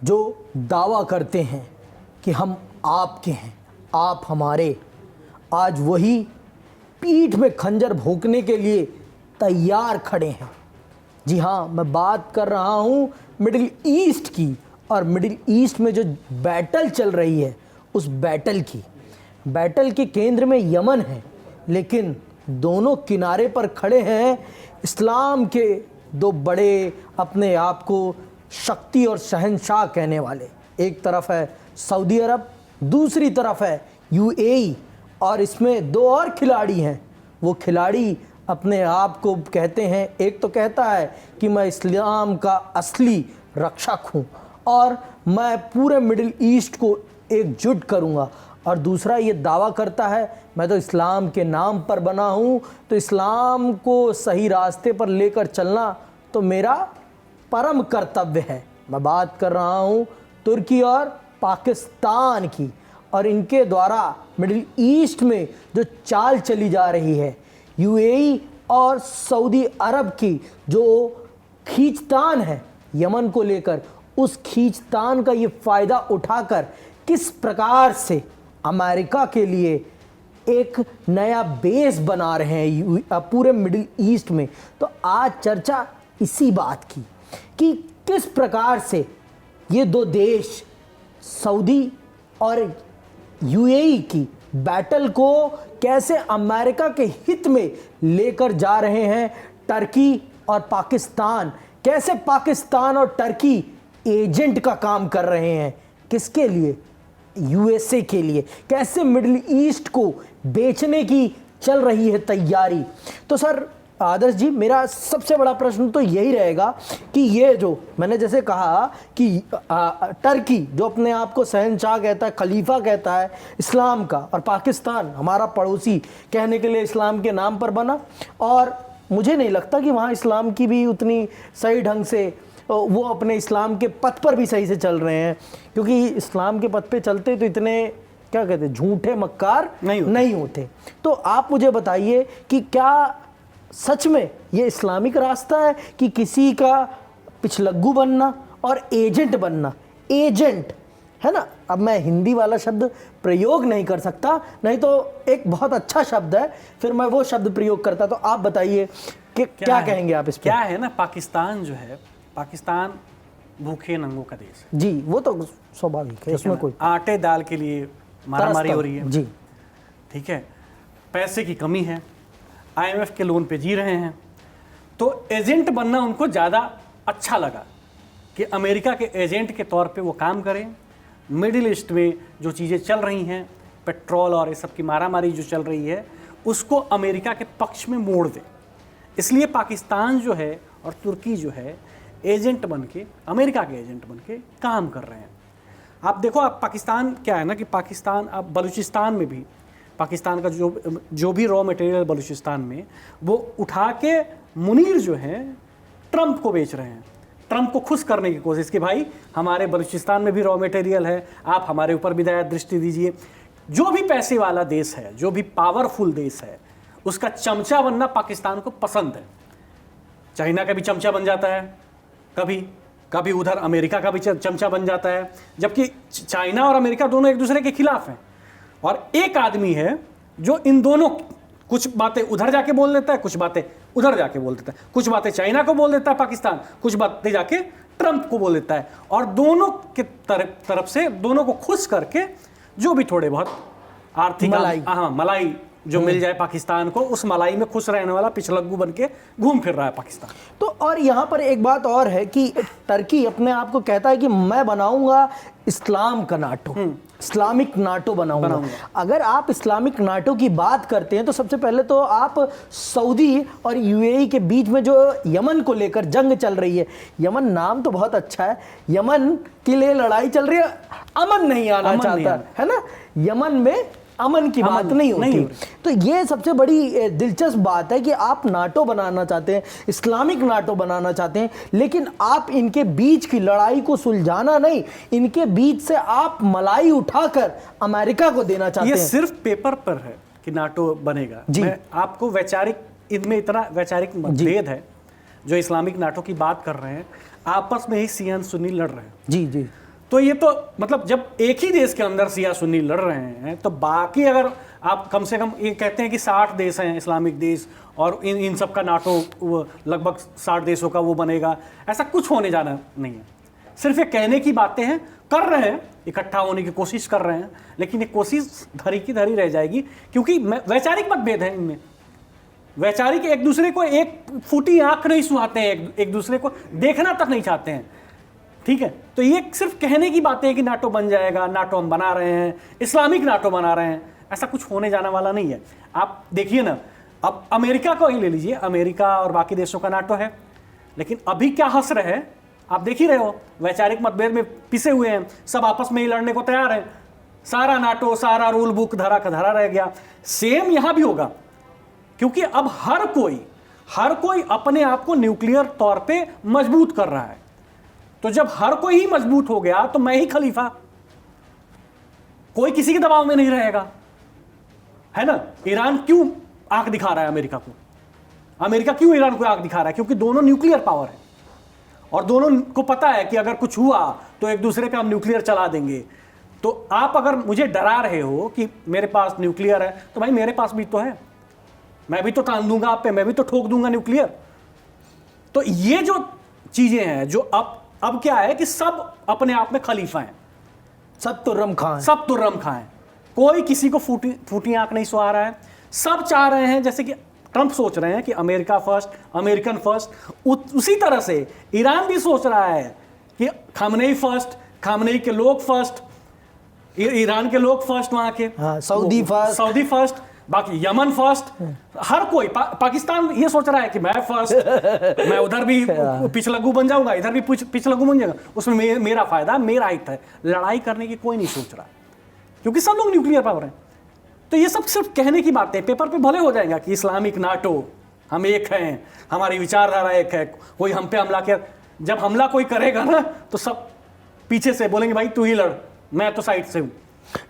जो दावा करते हैं कि हम आपके हैं, आप हमारे, आज वही पीठ में खंजर भोंकने के लिए तैयार खड़े हैं। जी हाँ, मैं बात कर रहा हूँ मिडिल ईस्ट की, और मिडिल ईस्ट में जो बैटल चल रही है उस बैटल की। बैटल के केंद्र में यमन है, लेकिन दोनों किनारे पर खड़े हैं इस्लाम के दो बड़े अपने आप को शक्ति और शहंशाह कहने वाले। एक तरफ है सऊदी अरब, दूसरी तरफ है यूएई, और इसमें दो और खिलाड़ी हैं। वो खिलाड़ी अपने आप को कहते हैं, एक तो कहता है कि मैं इस्लाम का असली रक्षक हूँ और मैं पूरे मिडिल ईस्ट को एकजुट करूँगा, और दूसरा ये दावा करता है मैं तो इस्लाम के नाम पर बना हूँ, तो इस्लाम को सही रास्ते पर लेकर चलना तो मेरा परम कर्तव्य है। मैं बात कर रहा हूँ तुर्की और पाकिस्तान की, और इनके द्वारा मिडिल ईस्ट में जो चाल चली जा रही है, यूएई और सऊदी अरब की जो खींचतान है यमन को लेकर, उस खींचतान का ये फ़ायदा उठाकर किस प्रकार से अमेरिका के लिए एक नया बेस बना रहे हैं पूरे मिडिल ईस्ट में। तो आज चर्चा इसी बात की कि किस प्रकार से ये दो देश सऊदी और यूएई की बैटल को कैसे अमेरिका के हित में लेकर जा रहे हैं। टर्की और पाकिस्तान, कैसे पाकिस्तान और टर्की एजेंट का काम कर रहे हैं, किसके लिए? यूएसए के लिए। कैसे मिडिल ईस्ट को बेचने की चल रही है तैयारी। तो सर आदर्श जी, मेरा सबसे बड़ा प्रश्न तो यही रहेगा कि ये जो मैंने जैसे कहा कि टर्की जो अपने आप को शहंशाह कहता है, खलीफा कहता है इस्लाम का, और पाकिस्तान हमारा पड़ोसी कहने के लिए इस्लाम के नाम पर बना, और मुझे नहीं लगता कि वहाँ इस्लाम की भी उतनी सही ढंग से वो अपने इस्लाम के पथ पर भी सही से चल रहे हैं, क्योंकि इस्लाम के पथ पे चलते तो इतने क्या कहते हैं झूठे मक्कार नहीं होते। तो आप मुझे बताइए कि क्या सच में ये इस्लामिक रास्ता है कि किसी का पिछलग्गू बनना और एजेंट बनना? एजेंट है ना, अब मैं हिंदी वाला शब्द प्रयोग नहीं कर सकता, नहीं तो एक बहुत अच्छा शब्द है, फिर मैं वो शब्द प्रयोग करता। तो आप बताइए कि क्या कहेंगे आप इस पर? क्या है ना, पाकिस्तान जो है, पाकिस्तान भूखे नंगों का देश है जी, वो तो स्वाभाविक है, उसमें कोई आटे दाल के लिए मारामारी हो रही है जी, ठीक है, पैसे की कमी है, आईएमएफ के लोन पे जी रहे हैं, तो एजेंट बनना उनको ज़्यादा अच्छा लगा कि अमेरिका के एजेंट के तौर पे वो काम करें। मिडिल ईस्ट में जो चीज़ें चल रही हैं, पेट्रोल और ये सब की मारामारी जो चल रही है, उसको अमेरिका के पक्ष में मोड़ दें। इसलिए पाकिस्तान जो है और तुर्की जो है एजेंट बन के, अमेरिका के एजेंट बन के काम कर रहे हैं। आप देखो, आप पाकिस्तान क्या है ना कि पाकिस्तान अब बलूचिस्तान में भी पाकिस्तान का जो भी रॉ मटेरियल बलूचिस्तान में वो उठा के मुनीर जो है ट्रंप को बेच रहे हैं, ट्रंप को खुश करने की कोशिश कि भाई हमारे बलूचिस्तान में भी रॉ मटेरियल है, आप हमारे ऊपर भी दया दृष्टि दीजिए। जो भी पैसे वाला देश है, जो भी पावरफुल देश है, उसका चमचा बनना पाकिस्तान को पसंद है। चाइना का भी चमचा बन जाता है, कभी उधर अमेरिका का भी चमचा बन जाता है, जबकि चाइना और अमेरिका दोनों एक दूसरे के खिलाफ हैं। और एक आदमी है जो इन दोनों, कुछ बातें उधर जाके बोल देता है, कुछ बातें उधर जाके बोल देता है, कुछ बातें चाइना को बोल देता है पाकिस्तान, कुछ बातें जाके ट्रंप को बोल देता है, और दोनों के तरफ से दोनों को खुश करके जो भी थोड़े बहुत आर्थिक मलाई जो मिल जाए पाकिस्तान को, उस मलाई में खुश रहने वाला पिछलग्गू बन के घूम फिर रहा है पाकिस्तान। तो और यहाँ पर एक बात और है कि टर्की अपने आप को कहता है कि मैं बनाऊंगा इस्लाम का नाटो, इस्लामिक नाटो बनाऊंगा। अगर आप इस्लामिक नाटो की बात करते हैं तो सबसे पहले तो आप सऊदी और यूएई के बीच में जो यमन को लेकर जंग चल रही है, यमन नाम तो बहुत अच्छा है, यमन के लिए लड़ाई चल रही है, अमन नहीं आना चाहता है ना, यमन में अमन की बात नहीं होती। तो ये सबसे बड़ी दिलचस्प बात है कि आप नाटो बनाना चाहते हैं, इस्लामिक नाटो बनाना चाहते हैं, लेकिन आप इनके बीच की लड़ाई को सुलझाना नहीं, इनके बीच से आप मलाई उठाकर अमेरिका को देना चाहते हैं। ये सिर्फ पेपर पर है कि नाटो बनेगा। मैं आपको वैचारिक, इनमें इतना वैचारिक मतभेद है, जो इस्लामिक नाटो की बात कर रहे हैं, आपस में ही सियान सुन्नी लड़ रहे हैं। जी जी, तो ये तो मतलब जब एक ही देश के अंदर शिया सुन्नी लड़ रहे हैं तो बाकी अगर आप कम से कम ये कहते हैं कि 60 देश हैं इस्लामिक देश और इन सब का नाटो लगभग 60 देशों का वो बनेगा, ऐसा कुछ होने जाना नहीं है। सिर्फ ये कहने की बातें हैं, कर रहे हैं, इकट्ठा होने की कोशिश कर रहे हैं, लेकिन ये कोशिश धरी की धरी रह जाएगी क्योंकि वैचारिक मतभेद है इनमें। वैचारिक एक दूसरे को एक फूटी आंख नहीं सुहाते हैं, एक दूसरे को देखना तक नहीं चाहते हैं। ठीक है, तो ये सिर्फ कहने की बातें हैं कि नाटो बन जाएगा, नाटो हम बना रहे हैं, इस्लामिक नाटो बना रहे हैं, ऐसा कुछ होने जाने वाला नहीं है। आप देखिए ना, अब अमेरिका को ही ले लीजिए, अमेरिका और बाकी देशों का नाटो है, लेकिन अभी क्या हंस रहे हैं आप देख ही रहे हो, वैचारिक मतभेद में पिसे हुए हैं, सब आपस में ही लड़ने को तैयार हैं, सारा नाटो सारा रूल बुक धरा का धरा रह गया। सेम यहां भी होगा क्योंकि अब हर कोई अपने आप को न्यूक्लियर तौर पे मजबूत कर रहा है। तो जब हर कोई ही मजबूत हो गया तो मैं ही खलीफा, कोई किसी के दबाव में नहीं रहेगा, है ना। ईरान क्यों आंख दिखा रहा है अमेरिका को? अमेरिका क्यों ईरान को आंख दिखा रहा है? क्योंकि दोनों न्यूक्लियर पावर है और दोनों को पता है कि अगर कुछ हुआ तो एक दूसरे पे हम न्यूक्लियर चला देंगे। तो आप अगर मुझे डरा रहे हो कि मेरे पास न्यूक्लियर है, तो भाई मेरे पास भी तो है, मैं भी तो तान दूंगा आप पे, मैं भी तो ठोक दूंगा न्यूक्लियर। तो ये जो चीजें हैं जो अब क्या है कि सब अपने आप में खलीफा हैं, सब तुर्रम खां हैं। सब तुर्रम खां हैं, कोई किसी को फूटी आंख नहीं सुहा रहा है। सब चाह रहे हैं, जैसे कि ट्रंप सोच रहे हैं कि अमेरिका फर्स्ट, अमेरिकन फर्स्ट, उसी तरह से ईरान भी सोच रहा है कि खामनेई फर्स्ट, खामनेई के लोग फर्स्ट, ईरान के लोग फर्स्ट, वहां के सऊदी फर्स्ट, बाकी यमन फर्स्ट, हर कोई पाकिस्तान ये सोच रहा है कि मैं फर्स्ट, मैं उधर भी पिछलग्गू बन जाऊंगा, इधर भी पिछलग्गू बन जाऊंगा, उसमें मेरा फायदा, मेरा हित है। लड़ाई करने की कोई नहीं सोच रहा क्योंकि सब लोग न्यूक्लियर पावर हैं। तो ये सब सिर्फ कहने की बातें, पेपर पे भले हो जाएगा कि इस्लामिक नाटो, हम एक हैं, हमारी विचारधारा एक है, कोई हम पे हमला किया, जब हमला कोई करेगा ना तो सब पीछे से बोलेंगे भाई तू ही लड़, मैं तो साइड से हूं।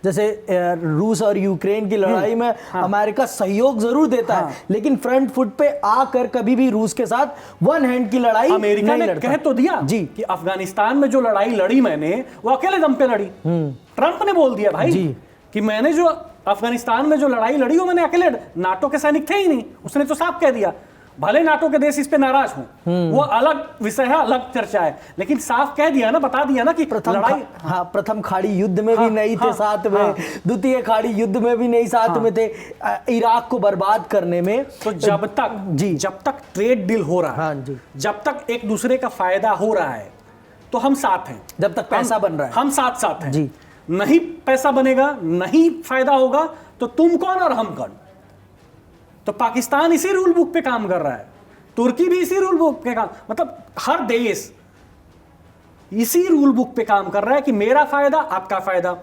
जैसे रूस और यूक्रेन की लड़ाई में अमेरिका सहयोग जरूर देता है, लेकिन फ्रंट फुट पे आकर कभी भी रूस के साथ वन हैंड की लड़ाई अमेरिका ने कह तो दिया जी कि अफगानिस्तान में जो लड़ाई लड़ी मैंने वो अकेले दम पे लड़ी। ट्रंप ने बोल दिया भाई जी कि मैंने जो अफगानिस्तान में जो लड़ाई लड़ी वो मैंने अकेले, नाटो के सैनिक थे ही नहीं, उसने तो साफ कह दिया। भले नाटो के देश इस पे नाराज हों, वो अलग विषय है, अलग चर्चा है, लेकिन साफ कह दिया ना, बता दिया ना कि प्रथम खाड़ी युद्ध में भी नहीं थे साथ में, द्वितीय खाड़ी युद्ध में भी नहीं साथ में थे, इराक को बर्बाद करने में। तो जब तक ट्रेड डील हो रहा है, जब तक एक दूसरे का फायदा हो रहा है तो हम साथ हैं, जब तक पैसा बन रहा है हम साथ हैं जी। नहीं पैसा बनेगा, नहीं फायदा होगा तो तुम कौन और हम कौन। तो पाकिस्तान इसी रूल बुक पे काम कर रहा है, तुर्की भी इसी रूल बुक पे काम, मतलब हर देश इसी रूल बुक पे काम कर रहा है कि मेरा फायदा आपका फायदा,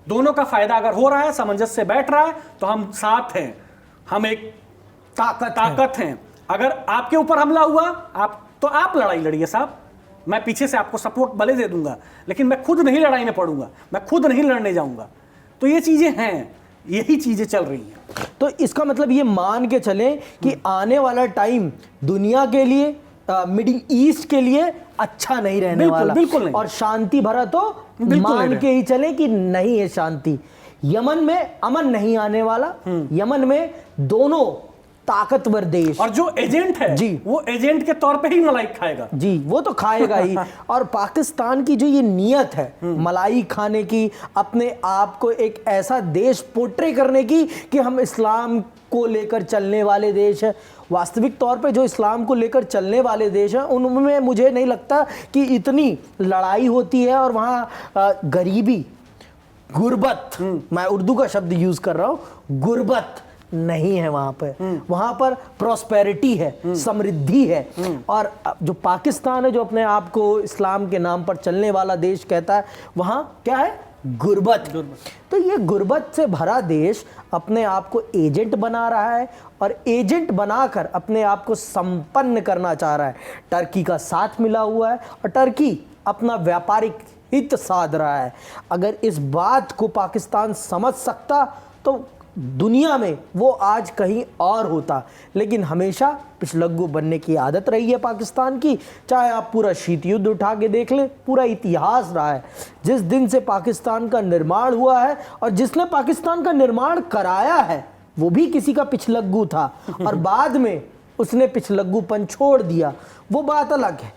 दोनों का फायदा अगर हो रहा है, सामंजस्य से बैठ रहा है तो हम साथ हैं, हम एक ताकत हैं। अगर आपके ऊपर हमला हुआ तो आप लड़ाई लड़िए साहब, मैं पीछे से आपको सपोर्ट भले दे दूंगा, लेकिन मैं खुद नहीं लड़ाई में पड़ूंगा, मैं खुद नहीं लड़ने जाऊंगा। तो ये चीजें हैं, यही चीजें चल रही हैं। तो इसका मतलब ये मान के चलें कि आने वाला टाइम दुनिया के लिए, मिडिल ईस्ट के लिए अच्छा नहीं रहने वाला, बिल्कुल नहीं। और शांति भरा तो मान के ही चलें कि नहीं है शांति। यमन में अमन नहीं आने वाला, यमन में दोनों ताकतवर देश, और जो एजेंट है जी वो एजेंट के तौर पे ही मलाई खाएगा जी, वो तो खाएगा ही। और पाकिस्तान की जो ये नियत है मलाई खाने की, अपने आप को एक ऐसा देश पोर्ट्रे करने की कि हम इस्लाम को लेकर चलने वाले देश है, वास्तविक तौर पे जो इस्लाम को लेकर चलने वाले देश हैं उनमें मुझे नहीं लगता कि इतनी लड़ाई होती है। और वहाँ गरीबी, गुर्बत, मैं उर्दू का शब्द यूज कर रहा हूँ, गुर्बत नहीं है वहां पर प्रॉस्पेरिटी है, समृद्धि है। और जो पाकिस्तान है, जो अपने आप को इस्लाम के नाम पर चलने वाला देश कहता है, वहां क्या है? गुर्बत। तो ये गुर्बत से भरा देश अपने आप को एजेंट बना रहा है और एजेंट बनाकर अपने आप को संपन्न करना चाह रहा है। टर्की का साथ मिला हुआ है और टर्की अपना व्यापारिक हित साध रहा है। अगर इस बात को पाकिस्तान समझ सकता तो दुनिया में वो आज कहीं और होता, लेकिन हमेशा पिछलग्गू बनने की आदत रही है पाकिस्तान की। चाहे आप पूरा शीत युद्ध उठा के देख लें, पूरा इतिहास रहा है। जिस दिन से पाकिस्तान का निर्माण हुआ है और जिसने पाकिस्तान का निर्माण कराया है वो भी किसी का पिछलग्गू था और बाद में उसने पिछलग्गूपन छोड़ दिया, वो बात अलग है।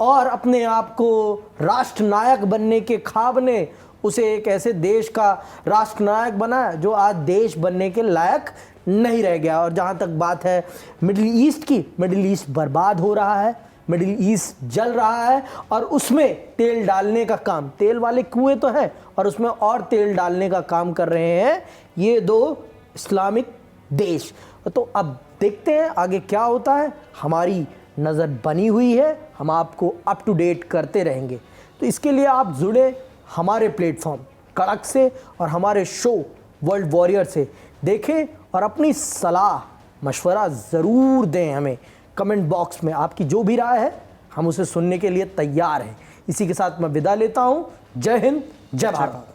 और अपने आप को राष्ट्रनायक बनने के ख्वाब ने उसे एक ऐसे देश का राष्ट्रनायक बनाया जो आज देश बनने के लायक नहीं रह गया। और जहाँ तक बात है मिडिल ईस्ट की, मिडिल ईस्ट बर्बाद हो रहा है, मिडिल ईस्ट जल रहा है और उसमें तेल डालने का काम, तेल वाले कुएं तो हैं और उसमें और तेल डालने का काम कर रहे हैं ये दो इस्लामिक देश। तो अब देखते हैं आगे क्या होता है। हमारी नज़र बनी हुई है, हम आपको अप टू डेट करते रहेंगे। तो इसके लिए आप जुड़े हमारे प्लेटफॉर्म कड़क से और हमारे शो वर्ल्ड वॉरियर से, देखें और अपनी सलाह मशवरा ज़रूर दें हमें कमेंट बॉक्स में। आपकी जो भी राय है हम उसे सुनने के लिए तैयार हैं। इसी के साथ मैं विदा लेता हूँ। जय हिंद, जय भारत।